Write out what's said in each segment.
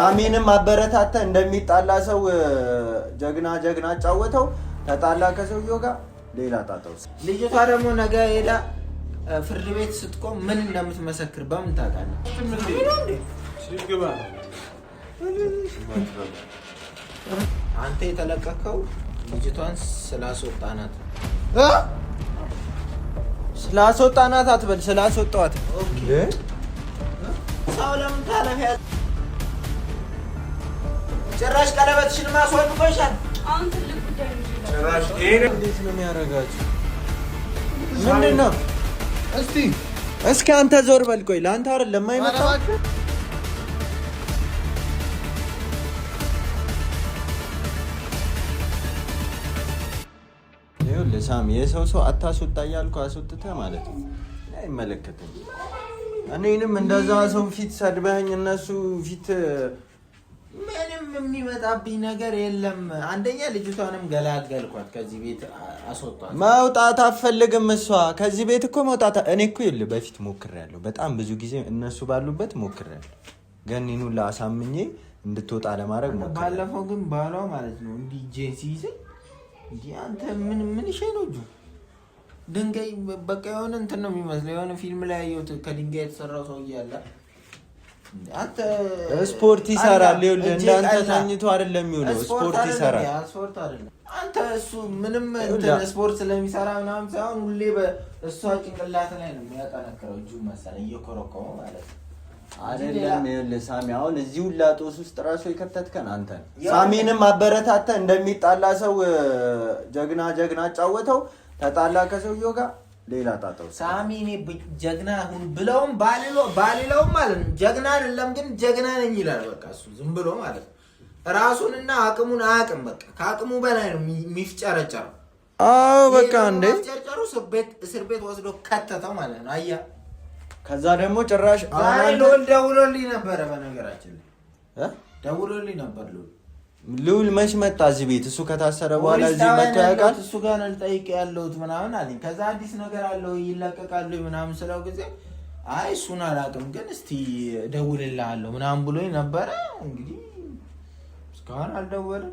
ሳሚንም አበረታታ እንደሚጣላ ሰው ጀግና አጫወተው። ተጣላ ከሰውየው ጋር ሌላ ጣጣው። ልጅቷ ደግሞ ነገ ሄዳ ፍርድ ቤት ስትቆም ምን እንደምትመሰክር በምን ታውቃለህ? አንተ የተለቀቀው ልጅቷን ስላስወጣናት አትበል፣ ስላስወጣዋት። ሰው ለምን ታለፊያ? ጭራሽ ቀለበትሽን ማስወልቆሻል። አሁን ትልቅ ጉዳይ ነው። ጭራሽ እንዴት ነው የሚያደርጋችሁ? ምንድን ነው? እስኪ አንተ ዞር በል። ቆይ ለአንተ አይደል ለማይመጣው ይኸውልህ ሳሚ፣ የሰው አታስወጣ እያልኩ አስወጥተህ ማለት ነው። አይመለከተኝም። እኔንም እንደዛ ሰው ፊት ሰድበኸኝ እነሱ ፊት ምንም የሚመጣብኝ ነገር የለም። አንደኛ ልጅቷንም ገላገልኳት፣ ከዚህ ቤት አስወጣት። መውጣት አትፈልግም እሷ ከዚህ ቤት እኮ መውጣት። እኔ እኮ ይኸውልህ በፊት ሞክሬያለሁ፣ በጣም ብዙ ጊዜ እነሱ ባሉበት ሞክሬያለሁ። ገኒኑን ላሳምኜ እንድትወጣ ለማድረግ ሞክሬያለሁ። ባለፈው ግን ባሏ ማለት ነው እንዲህ ጄሲ ይዘኝ እንዲህ አንተ ምን ሸይ ነው እጁ ድንጋይ በቃ የሆነ እንትን ነው የሚመስለው። የሆነ ፊልም ላይ ያየሁት ከድንጋይ የተሰራው ሰውዬ አለ። አንተ ስፖርት ይሰራል። ይኸውልህ እንዳንተ ተኝቶ አይደለም የሚውለው፣ ስፖርት ይሰራል። ስፖርት አይደለም አንተ እሱ ምንም ስፖርት ስለሚሰራ ምናምን ሳይሆን ሁሌ በእሷ ጭንቅላት ላይ ነው የሚያጠነክረው። እጁ መሰለኝ እየኮረኮመ ማለት ነው አይደለም። ይኸውልህ ሳሚ፣ አሁን እዚህ ሁላ ጦስ ውስጥ ራሱ የከተትከን አንተ ነህ። ሳሚንም አበረታታ እንደሚጣላ ሰው ጀግና አጫወተው። ተጣላ ከሰውየው ጋር ሌላ ጣጣው። ሳሚ እኔ ጀግና ሁን ብለውም ባልለውም ማለት ነው ጀግና አይደለም ግን ጀግና ነኝ ይላል። በቃ እሱ ዝም ብሎ ማለት ነው ራሱንና አቅሙን አያውቅም። በቃ ከአቅሙ በላይ ነው የሚፍጨረጨረው። አዎ በቃ እንዴ ፍጨረጨሩ እስር ቤት ወስዶ ከተተው ማለት ነው። አያ ከዛ ደግሞ ጭራሽ ደውሎልኝ ነበረ። በነገራችን ላይ ደውሎልኝ ነበር ልውል መች መጣ እዚህ ቤት? እሱ ከታሰረ በኋላ እዚህ መጥቶ ያውቃል? እሱ ጋር ነው ልጠይቅ ያለሁት ምናምን አለኝ። ከዛ አዲስ ነገር አለው ይለቀቃሉ ምናምን ስለው ጊዜ አይ እሱን አላውቅም ግን እስቲ እደውልልሃለሁ ምናምን ብሎኝ ነበረ። እንግዲህ እስካሁን አልደወለም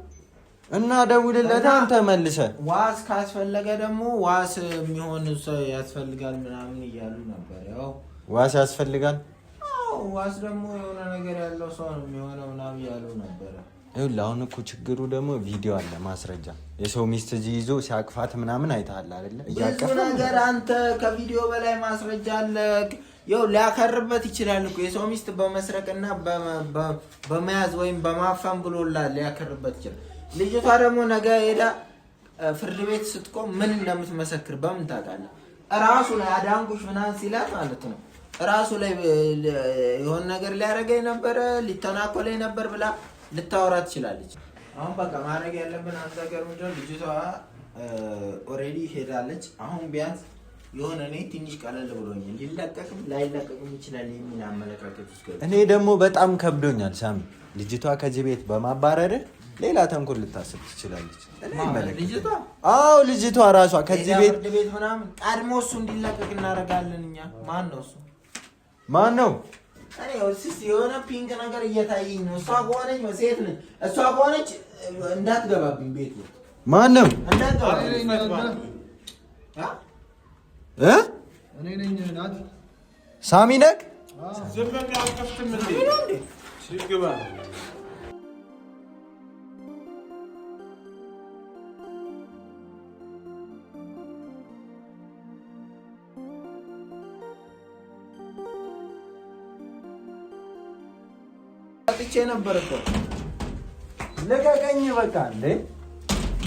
እና ደውልለት አንተ መልሰህ። ዋስ ካስፈለገ ደግሞ ዋስ የሚሆን ሰው ያስፈልጋል ምናምን እያሉ ነበር። ያው ዋስ ያስፈልጋል። አዎ ዋስ ደግሞ የሆነ ነገር ያለው ሰው ነው የሚሆነው ምናምን እያሉ ነበረ። ይኸውልህ አሁን እኮ ችግሩ ደግሞ ቪዲዮ አለ፣ ማስረጃ። የሰው ሚስት እዚህ ይዞ ሲያቅፋት ምናምን አይተሃል አይደለ? ብዙ ነገር አንተ ከቪዲዮ በላይ ማስረጃ አለ። ይኸው ሊያከርበት ይችላል እኮ የሰው ሚስት በመስረቅና በመያዝ ወይም በማፈን ብሎላል ሊያከርበት ይችላል። ልጅቷ ደግሞ ነገ ሄዳ ፍርድ ቤት ስትቆም ምን እንደምትመሰክር በምን ታውቃለህ? ራሱ ላይ አዳንኩሽ ምናምን ሲላት ማለት ነው ራሱ ላይ የሆነ ነገር ሊያደርገኝ ነበረ ሊተናኮለኝ ነበር ብላ ልታወራ ትችላለች። አሁን በቃ ማድረግ ያለብን አንድ ነገር ምንድነው፣ ልጅቷ ኦልሬዲ ሄዳለች። አሁን ቢያንስ የሆነ እኔ ትንሽ ቀለል ብሎኛል። ሊለቀቅም ላይለቀቅም ይችላል የሚል አመለካከት ውስጥ እኔ ደግሞ በጣም ከብዶኛል ሳሚ። ልጅቷ ከዚህ ቤት በማባረር ሌላ ተንኮል ልታስብ ትችላለች። ልጅቷ ልጅቷ ራሷ ከዚህ ቤት ምናምን ቀድሞ እሱ እንዲለቀቅ እናደርጋለን እኛ። ማን ነው እኔ ወስስ የሆነ ፒንክ ነገር እየታየኝ ነው። እሷ ከሆነች ሴት ነች። እሷ ከሆነች እንዳትገባብኝ ቤት ነው። ማን ነው? እኔ ነኝ። ናት ሳሚ ነህ? ዝም በቃ አልከፍትም እንዴ ሲግባ መጥቼ ነበር እኮ ልቀቀኝ በቃ እንዴ።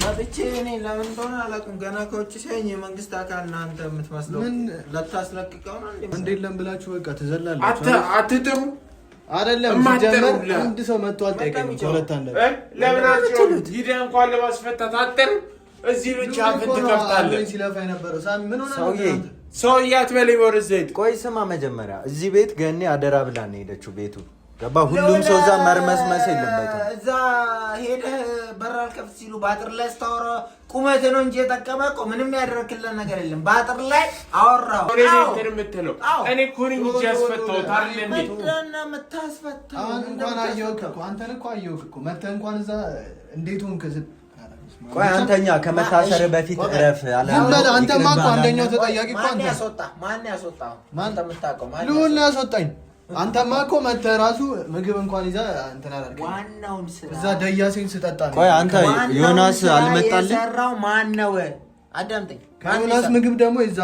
መጥቼ እኔ ለምን እንደሆነ አላውቅም። ገና ከውጭ ሲያየኝ የመንግስት አካል እናንተ የምትመስለው ለታስለቅቀው ነው እንዴ? እንዴለም ብላችሁ በቃ ትዘላላችሁ። አትጥሩ አይደለም ሲጀመር አንድ ሰው መጥቶ አልጠየቀኝም። ሁለት አንድ ለምን አትችሉት? ሂደህ እንኳን ለማስፈታት አትጥሩ። እዚህ ብቻ አፍን ትከፍታለህ። ሲለፋ የነበረው ሳሚ ምን ሆነ? ሰውዬ አትበለኝ ወርዘት። ቆይ ስማ፣ መጀመሪያ እዚህ ቤት ገኔ አደራ ብላ ነው ሄደችው ቤቱ ገባ ሁሉም ሰው እዛ መርመስመስ የለበትም። እዛ ሄደህ በራል ከፍት ሲሉ በአጥር ላይ ስታወራ ቁመት ነው እንጂ የጠቀመ እኮ ምንም ያደረክልን ነገር የለም። በአጥር ላይ አወራው እኔ እኮ ነኝ እንጂ ያስፈታሁት አይደል እንዴ? ምንድን ነው የምታስፈታው? እንኳን አየሁህ እኮ አንተን እኮ አየሁህ እኮ መተህ እንኳን እዛ እንዴት ሆንክ? ቆይ አንተኛ ከመታሰር በፊት እረፍ አለ። አንተማ እኮ አንደኛው ተጠያቂ እኮ አንተ። ማን ያስወጣው? ማን ተምታውቀው? ማን ልሁን ያስወጣኝ? አንተማ እኮ መተህ ራሱ ምግብ እንኳን ይዛ እንትን አላልከኝ። ዋናውን ስራ እዛ ደያሴን ስጠጣ ነው። ቆይ አንተ ዮናስ አልመጣልኝ? የሰራው ማን ነው? አዳምጠኝ። ከዮናስ ምግብ ደግሞ የዛ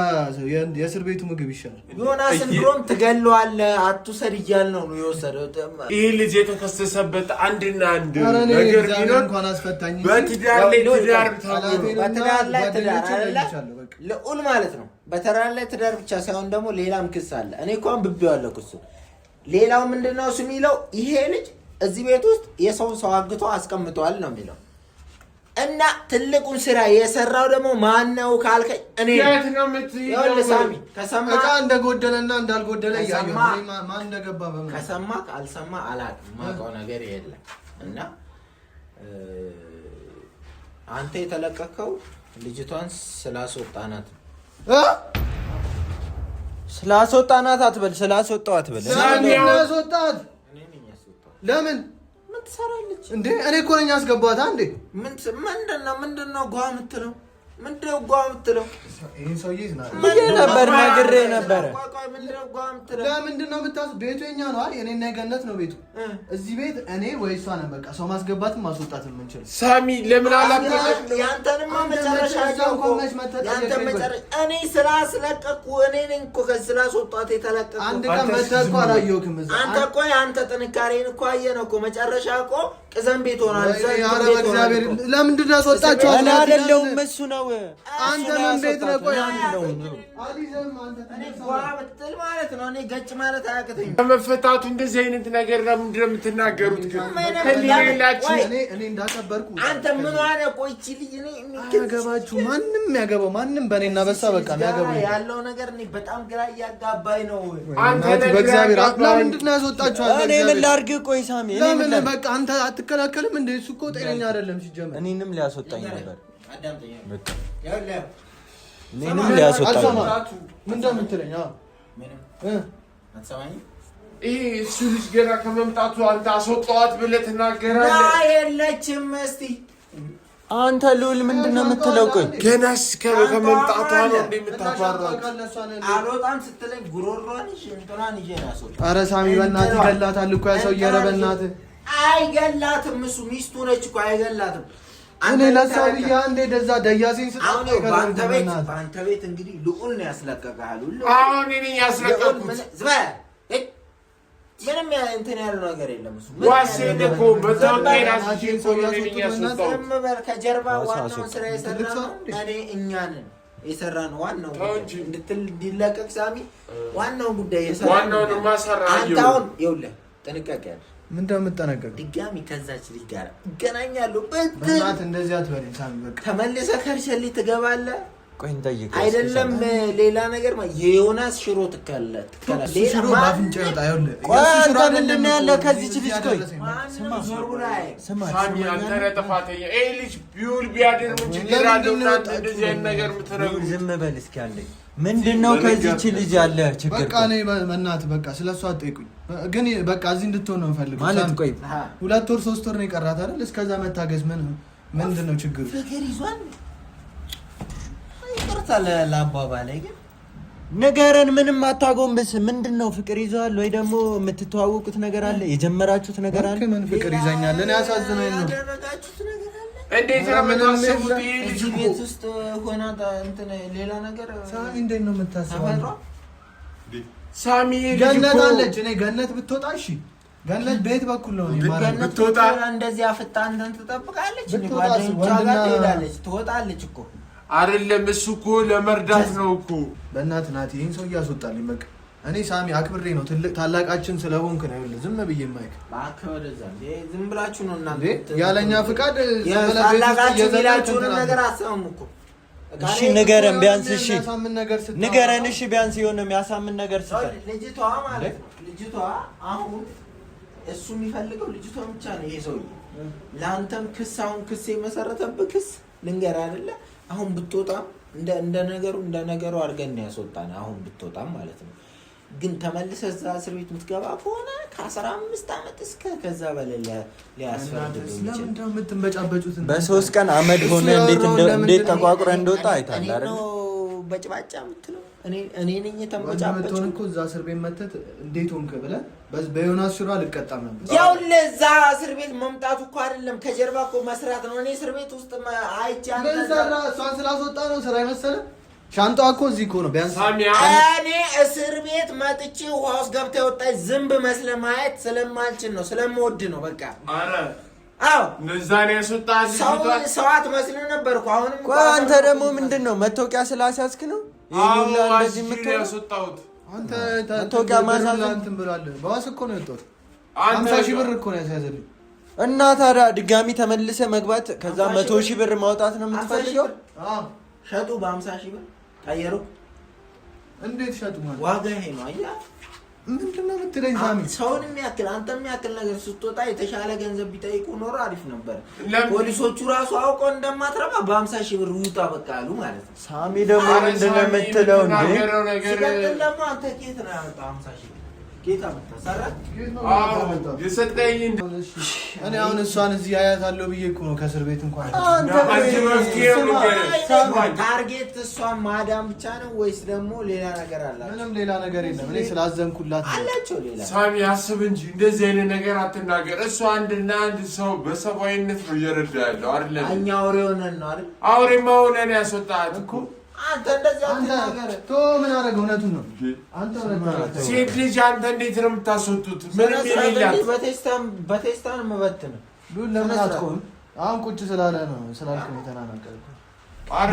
የእስር ቤቱ ምግብ ይሻላል። ዮናስን ድሮም ትገለዋለህ አትውሰድ እያልነው ነው የወሰደው። ይሄ ልጅ የተከሰሰበት አንድና አንድ ነገር ቢኖር እንኳን አስፈታኝ። በትዳር ላይ ትዳር በትዳር ላይ ትዳር አይደለ ልዑል ማለት ነው። በትዳር ላይ ትዳር ብቻ ሳይሆን ደግሞ ሌላም ክስ አለ። እኔ እንኳን ብቤዋለሁ ክሱ። ሌላው ምንድነው እሱ የሚለው ይሄ ልጅ እዚህ ቤት ውስጥ የሰውን ሰው አግቶ አስቀምጧል ነው የሚለው። እና ትልቁን ስራ የሰራው ደግሞ ማን ነው ካልከኝ እኔ ሳሚ ከሰማ እቃ እንደጎደለና እንዳልጎደለ ያየው ማን እንደገባ በምን ከሰማ አልሰማ አላውቅም። ማውቀው ነገር የለም። እና አንተ የተለቀቀው ልጅቷን ስላስወጣናት ስላስወጣናት አትበል፣ ስላስወጣው አትበል። ስላስወጣት ለምን ምን ትሰራለች እንዴ? እኔ እኮ ነኝ ያስገባታ እንዴ? ምንድነው ጓ የምትለው? ምንድነው ጓ የምትለው? ይሄን ሰውዬ ነበር ነግሬ ነበር። ለምንድነው የምታስ ቤቱ የኛ ነው አይደል? እኔና የገነት ነው ቤቱ። እዚህ ቤት እኔ ወይ እሷ ነን በቃ ሰው ማስገባትም ማስወጣትም የምንችል። ሳሚ ለምን አላቀቀም? ያንተንማ መጨረሻ እኔ ስላስለቀቁ እኔ ነኝ እኮ ስላስወጣት የተለቀቁ። አንድ ቀን መተህ እኮ አላየሁህም እዛ። አንተ ቆይ አንተ ጥንካሬን እኮ አየነው እኮ መጨረሻ እኮ ቅዘን ቤት ሆናል። ኧረ በእግዚአብሔር ለምንድን ነው ያስወጣችሁ? እኔ አይደለሁም እሱ ነው። አንተ ምን ቤት ነው? ቆይ አንተ ነው ብትል ማለት ነው። እኔ ገጭ ማለት አያቅተኝም። ከመፈታቱ እንደዚህ አይነት ነገር ለምንድን ነው የምትናገሩት? እኔ እንዳከበርኩ አንተ ምን ዋለ? ቆይ እቺ ልጅ እኔ ያገባችሁ ማንም ያገባው ማንም በእኔና በሳ በቃ ያገባው ያለው ነገር እኔ በጣም ግራ እያጋባኝ ነው። አንተ በእግዚአብሔር ለምንድን ነው ያስወጣችሁ? እኔ ምን ላድርግ? ቆይ ሳሚ ለምን በቃ አንተ አትከላከልም እንዴ? እሱ እኮ ጤነኛ አይደለም ሲጀመር። እኔንም ሊያስወጣኝ ነበር። አዳምጠኝ። እኔንም ሊያስወጣኝ ነበር። ምን እንደምትለኝ? ይሄ እሱ ልጅ ገና ከመምጣቱ አንተ አስወጣዋት ብለህ ትናገራለህ? የለችም። እስቲ አንተ ልዑል ምንድን ነው የምትለው? ቆይ ገናስ ከመምጣቷ ነው እንደምታባራት? አልወጣም ስትለኝ ጉሮሯን ሽንጥሯን ይዤ ነው ያስወጣው። ኧረ ሳሚ በእናትህ ይገላታል እኮ ያ ሰውዬ። ኧረ በእናትህ አይገላትም። እሱ ሚስቱ ነች እኮ አይገላትም። እኔ ለእሷ ብዬ አንዴ ደዛ ደያሴን ስጣት። በአንተ ቤት እንግዲህ ልዑል ነው ያስለቀቀሃል። አሁን እኔ ያስለቀቁት ምንም እንትን ያለው ነገር የለም። እሱ ዋሴን እኮ በተወካይናችን ሰው ያስወጣው ከጀርባ ዋናውን ስራ የሰራነው እኔ እኛ ነን የሰራነው። ዋናው እንዲለቀቅ ሳሚ ዋናው ጉዳይ የሰራነው ዋናውን ማሰራ አንተ አሁን ይኸውልህ ጥንቃቄ ያለ ምን እንደምትጠነቀቅ ድጋሚ ከዛች ልጅ ጋር እገናኛለሁ በእናትህ እንደዚህ አትበለኝ ሳሚ። በቃ ተመልሰህ ከርሸሊ ትገባለህ። ቆይ እንጠይቀው አይደለም ሌላ ነገር የዮናስ ሽሮ ትከለ ሽሮ ባፍንጫ ይወጣ። ይኸውልህ አንተ ምንድን ነው ያለ ከዚች ልጅ? ቆይ ስማ ሳሚ አንተ ነህ ጥፋተኛ። ይሄ ልጅ ቢውል ቢያድር ምን ችግር አለው? እንደዚህ አይነት ነገር የምትነግሩት ዝም በል እስኪ አለኝ። ምንድን ነው ከዚች ልጅ ያለ ችግር? በቃ እኔ በእናትህ በቃ ስለሷ አትጠይቁኝ። ግን በቃ እዚህ እንድትሆን ነው የምፈልገው ማለት። ቆይ 2 ወር 3 ወር ነው የቀራት አይደል? እስከዛ መታገዝ ምንድን ነው ችግሩ? ፍቅር ይዟል። ይቅርታ ለአባባሌ ግን ንገረን። ምንም አታጎንብስ። ምንድን ነው ፍቅር ይዘዋል ወይ ደግሞ የምትተዋወቁት ነገር አለ? የጀመራችሁት ነገር አለ? ምን ፍቅር ይዘኛል? እኔ አሳዝነኝ ነው። ያደረጋችሁት ነገር አለ? እንዴት ነው የምታስቡት? ይሄ ልጅ እዚህ ቤት ውስጥ ሆና እንትን ሌላ ነገር ሳሚ እንዴት ነው የምታስበው? ሳሚ ገነት አለች። እኔ ገነት ብትወጣ እሺ፣ ገነት ቤት በኩል ነው ገነት ብትወጣ እንደዚህ አፍጣ እንትን ትጠብቃለች። ጓደኞቿ ጋር ትሄዳለች፣ ትወጣለች እኮ አይደለም። እሱ እኮ ለመርዳት ነው እኮ። በእናትህ ናት ይሄን ሰው እያስወጣልኝ። በቃ እኔ ሳሚ አክብሬ ነው ትልቅ ታላቃችን ስለሆንክ ነው ይኸውልህ ዝም ብዬ የማይክ እባክህ ወደዛ ዝም ብላችሁ ነው እናንተ ያለኛ ፍቃድ ታላቃችሁ ቢላችሁን ነገር አሰሙ እኮ። እሺ ንገረን ቢያንስ። እሺ ንገረን። እሺ ቢያንስ የሆነ የሚያሳምን ነገር ስትል ልጅቷ ማለት ነው። ልጅቷ አሁን እሱ የሚፈልገው ልጅቷን ብቻ ነው። ይሄ ሰውዬ ለአንተም አሁን ክስ የመሰረተብህ ክስ ልንገርህ አይደለ? አሁን ብትወጣም እንደ ነገሩ አድርገን ነው ያስወጣን። አሁን ብትወጣም ማለት ነው። ግን ተመልሰህ እዛ እስር ቤት የምትገባ ከሆነ ከ15 ዓመት እስከ ከዛ በላይ ሊያስፈርድ የምትንበጫበጩት በ3 ቀን አመድ ሆነ። እንዴት ተቋቁረ እንደወጣ አይታል አይደል? በጭባጫ የምትለው እኔ ነኝ የተንበጫበጭ እኮ እዛ እስር ቤት መተት እንዴት ሆንክ ብለህ በዮናስ ሽሮ አልቀጣም ነበር። ያው ለዛ እስር ቤት መምጣቱ እኮ አይደለም ከጀርባ እኮ መስራት ነው። እኔ እስር ቤት ውስጥ አይቻለሁ። በዛራ እሷን ስላስወጣ ነው ስራ አይመሰልም። ሻንጣዋ እኮ እዚህ እኮ ነው። ቢያንስ እኔ እስር ቤት መጥቼ ውሃ ውስጥ ገብታ የወጣች ዝንብ መስለ ማየት ስለማልችል ነው፣ ስለምወድ ነው። በቃ አዎ ነዛኔ ያስወጣት ሰው አትመስል ነበር እኮ። አሁንም አንተ ደግሞ ምንድነው መታወቂያ ስላስያዝክ ነው ይሄን እንደዚህ የምትወጣው? አንተ መታወቂያ ማሳዝ እንትን ብሏል። በዋስ እኮ ነው የወጣው። 50,000 ብር እኮ ነው ያስያዘልኝ። እና ታዲያ ድጋሚ ተመልሰ መግባት ከዛ 100,000 ብር ማውጣት ነው የምትፈልገው? አዎ ሸጡ በ50,000 ብር ቀየሩ። እንዴት ሸጡ ማለት ዋጋ ይሄ ነው። አያ ምንድነው የምትለኝ? ሳሚ ሰውን የሚያክል አንተ የሚያክል ነገር ስትወጣ የተሻለ ገንዘብ ቢጠይቁ ኖሮ አሪፍ ነበር። ፖሊሶቹ ራሱ አውቀው እንደማትረባ በ50,000 ብር ውጣ በቃ አሉ ማለት ነው። ሳሚ ደግሞ ምንድነው የምትለው እንዴ? ሲቀጥል ደግሞ አንተ ኬት ነው ያመጣው 50,000 ብር? ጌታ መጣሰራ የሰጠኝ እኔ አሁን እሷን እዚህ አያታለሁ ብዬ እኮ ነው ከእስር ቤት እንኳን ታርጌት እሷን ማዳም ብቻ ነው ወይስ ደግሞ ሌላ ነገር አላቸው? ምንም ሌላ ነገር የለም። እኔ ስላዘንኩላት አላቸው ሌላ። ሳሚ አስብ እንጂ እንደዚህ አይነት ነገር አትናገር። እሷ አንድ ሰው በሰብአዊነት ነው እየረዳ ያለው አይደል? እኛ አውሬ ሆነን ነው አይደል? አውሬማ ሆነን ያስወጣት እኮ አንተ እንደዚህ አትናገር። ምን አደረገው? እውነቱን ነው። አንተ ሴት ልጅ አንተ እንዴት ነው የምታስወጡት? ምንም የሌላት በቴስታን መበትን ሉል ለምን አትቆም? አሁን ቁጭ ስላለ ነው ስላልኩ ነው ተናናቀልኩ።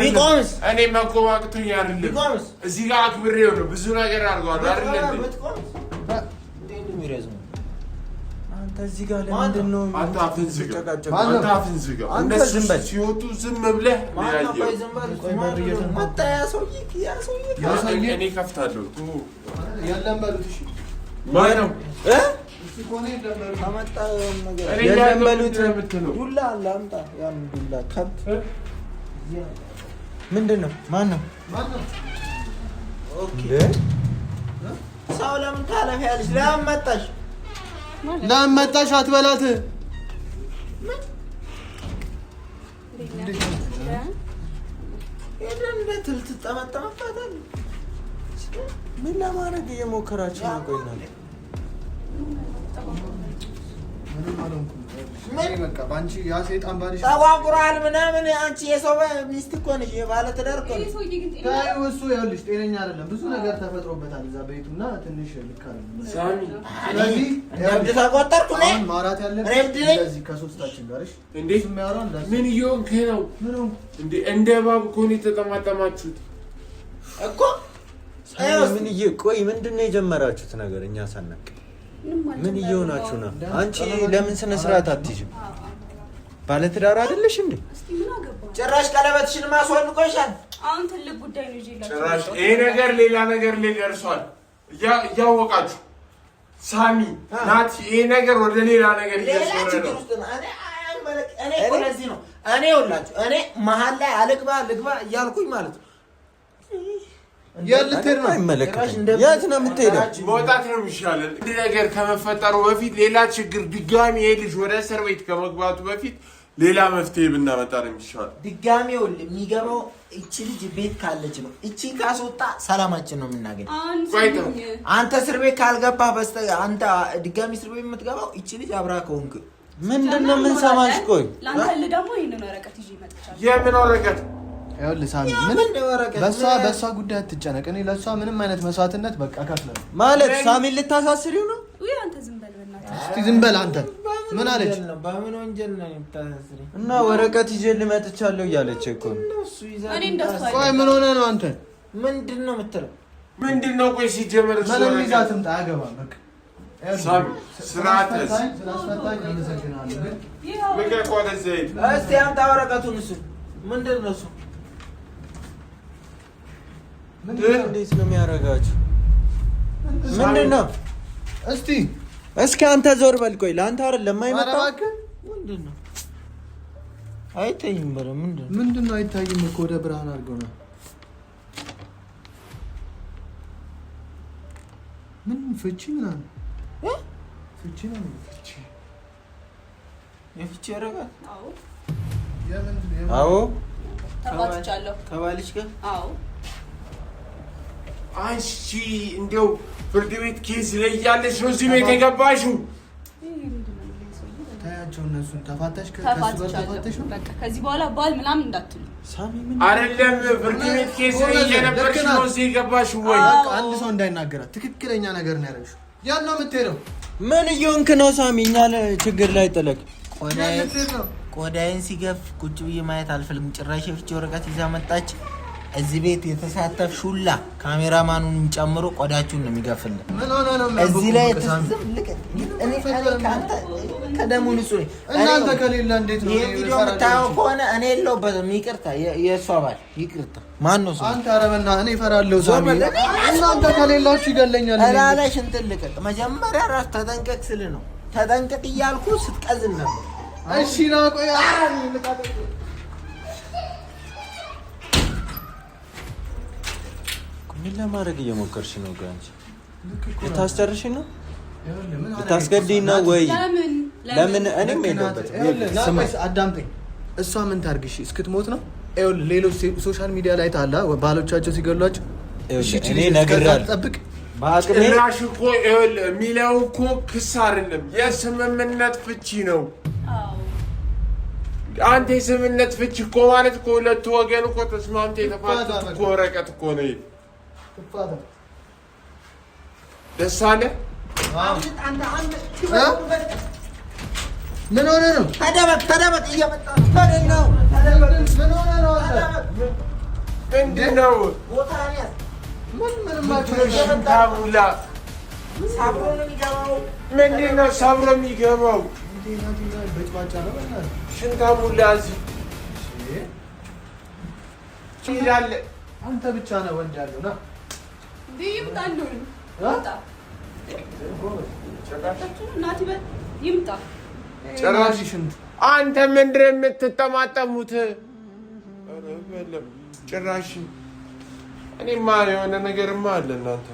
ቢቆምስ እኔ መቆማቅቶኝ አይደለም። ቢቆምስ እዚህ ጋር አክብሬው ነው ብዙ ነገር አድርጓል አይደል? ቢቆምስ እንዴት ነው የሚረዝመው? አንተ እዚህ ጋር ለምንድን ነው አንተ አፍን ዝጋ? አንተ አፍን ዝጋ። እነሱ ሲወጡ ዝም ብለህ ያየው እኔ ከፍታለሁ። የለም በሉት። እሺ ማነው እሱ ኮኔ ደምበሩ አመጣ ነገር የለም በሉት የምትለው ዱላ አምጣ። ያን ዱላ ከብት ምንድን ነው? ማን ነው? ኦኬ ሰው ለምን ታለፊያለሽ? ለምን መጣሽ? ለምን መጣሽ አትበላት። ምን ለማድረግ እየሞከራችሁ ነው? ቆይ ነው ምንም አልሆንኩም። በቃ ባንቺ ያ ሰይጣን ባልሽ ተቋቁሯል ምናምን። አንቺ የሰው ሚስት እኮ ነሽ፣ የባለ ትዳር እኮ ነሽ። እሱ ይኸውልሽ ጤነኛ አይደለም። ብዙ ነገር ተፈጥሮበታል እዛ ቤቱና ትንሽ ልክ አይደለም። ሳሚ ስለዚህ እብድ ተቆጠርኩ ነኝ። አሁን ማውራት ያለብን እንደዚህ ከሶስታችን ጋር እሺ። እንዴት የሚያወራው እንደዚህ ምን እየሆንክ ነው እንደ እባብ እኮ ነው የተጠማጠማችሁት እኮ። ቆይ ምንድን ነው የጀመራችሁት ነገር? እኛ ሳናውቅ ምን እየሆናችሁ ነው? አንቺ ለምን ስነ ስርዓት አትይዥም? ባለትዳር አይደለሽ እንዴ? ጭራሽ ቀለበትሽን ማስወልቆሻል። አሁን ትልቅ ጉዳይ ነው ይዤላችሁ። ጭራሽ ይሄ ነገር ሌላ ነገር ላይ ደርሷል። እያወቃችሁ ሳሚ ናት፣ ይሄ ነገር ወደ ሌላ ነገር እየሰራ ነው። እኔ እኮ ለዚህ ነው እኔ ሁላችሁ እኔ መሀል ላይ ልግባ እያልኩኝ ማለት ነው። የልትሄድ ነው አይመለከትም። የት ነው የምትሄደው? መውጣት ነው የሚሻለን። እንዲህ ነገር ከመፈጠሩ በፊት ሌላ ችግር ድጋሚ ይሄ ልጅ ወደ እስር ቤት ከመግባቱ በፊት ሌላ መፍትሄ ብናመጣ ነው የሚሻለው። ድጋሚው የሚገባው እቺ ልጅ ቤት ካለች ነው። እቺ ካስወጣ ሰላማችን ነው የምናገኝ። አንተ እስር ቤት ካልገባ አንተ ድጋሚ እስር ቤት የምትገባው እቺ ልጅ አብራ ከሆንክ ምንድን ነው የምንሰማሽ? ቆይ ላንተ ደግሞ ይሄንን ወረቀት ይዤ መጥቻለሁ። የምን ወረቀት? ይኸውልህ ሳሚ በእሷ ጉዳይ አትጨነቅ። እኔ ለእሷ ምንም አይነት መስዋዕትነት በቃ እከፍላለሁ። ማለት ሳሚን ልታሳስሪው ነው? ውይ አንተ ዝም በል በእናትህ። እስኪ ዝም በል አንተ። ምን አለች? በምን ወንጀል ነው የምታሳስሪው? እና ወረቀት ይዤ ልመጥቻለሁ እያለች እኮ ነው። እኔ እንደሱ ቆይ ምን ሆነ ነው አንተ? ምንድን ነው የምትለው? ምንድን ነው? ቆይ ሲጀመር ምንም ይዛት ትምጣ አያገባም። በቃ ሳሚ ስርዓትህ ስላስፈታኝ አመሰግናለሁ። እስኪ አምጣ ወረቀቱን። እሱ ምንድን ነው እሱ? እንዴት ነው የሚያደርጋችሁ? ምንድን ነው? እስቲ እስኪ አንተ ዞር በል። ቆይ ለአንተ አይደለም የማይመጣው። ምንድን ነው አይታይም? በለው ምንድን ነው አይታይም እኮ ወደ ብርሃን አድርገው ነው። ምን ፍቺ ምናምን ፍቺ ነው ፍቺ የፍቺ ያደርጋል። አዎ ተፋትቻለሁ ከባልሽ ጋር። አዎ አንቺ እንደው ፍርድ ቤት ኬዝ ላይ እያለሽ ነው እዚህ ቤት የገባሽው? ታያቸው እነሱን ተፋታሽ ከሱ ጋር ተፋታሽ ነው። በቃ ከዚህ በኋላ ባል ምናምን እንዳትሉ። ሳሚ ምን አይደለም ፍርድ ቤት ኬዝ ላይ እየነበርሽ ነው እዚህ የገባሽው ወይ? በቃ አንድ ሰው እንዳይናገራት ትክክለኛ ነገር ነው ያደረግሽው። ያን ነው የምትሄደው። ምን እየሆንክ ነው ሳሚ? እኛ ችግር ላይ ጥለቅ። ቆዳዬን ሲገፍ ቁጭ ብዬ ማየት አልፈልግም። ጭራሽ የፍቺ ወረቀት ይዛ መጣች። እዚህ ቤት የተሳተፍሽ ሁላ ካሜራማኑን ጨምሮ ቆዳችሁን ነው የሚገፍልን። እዚህ ላይ ከደሙ ንጹህ ነኝ። እናንተ ከሌላ እንዴት ነው ይሄ ቪዲዮ የምታየው ከሆነ እኔ የለሁበትም። ይቅርታ፣ የእሷ ባል ይቅርታ። ማን ነው ሰው? አንተ አረበና እኔ እፈራለሁ ሳሚ። እናንተ ከሌላችሁ ይገለኛል። እላለሽ እንትን ልቀቅ። መጀመሪያ ራስ ተጠንቀቅ ስል ነው ተጠንቀቅ እያልኩ ስትቀዝን ነበር። እሺ ና ቆይ ምን ለማድረግ እየሞከርሽ ነው? ጋንቺ ልታስጨርሽ ነው? ልታስገድኝ ነው ወይ? ለምን እኔም የለሁበትም። አዳምጠኝ። እሷ ምን ታርግሽ? እስክትሞት ነው። ይኸውልህ ሌሎች ሶሻል ሚዲያ ላይ ታላ ባሎቻቸው ሲገሏቸው እኔ ነግሬሃለሁ። ጠብቅ በአቅሜ ጭራሽ እኮ ይኸውልህ የሚለው እኮ ክስ አይደለም የስምምነት ፍቺ ነው። አንተ የስምምነት ፍቺ እኮ ማለት እኮ ሁለቱ ወገን እኮ ተስማምተው የተፋቱት እኮ ወረቀት እኮ ነው። ደስ አለ? ምን ሆነ ነው? ተደበቅ እየመጣ ነው። ምን ሆነ ነው? ምንድን ነው? ሽንታሙላ ምንድን ነው ሰብሮ የሚገባው? ሽንታሙላ እዚህ ትሄዳለህ። አንተ ብቻ ነህ ወንድ ያለው ና ጭራሽ አንተ ምንድን ነው የምትጠማጠሙት? ጭራሽ እኔማ የሆነ ነገርማ አለ እናንተ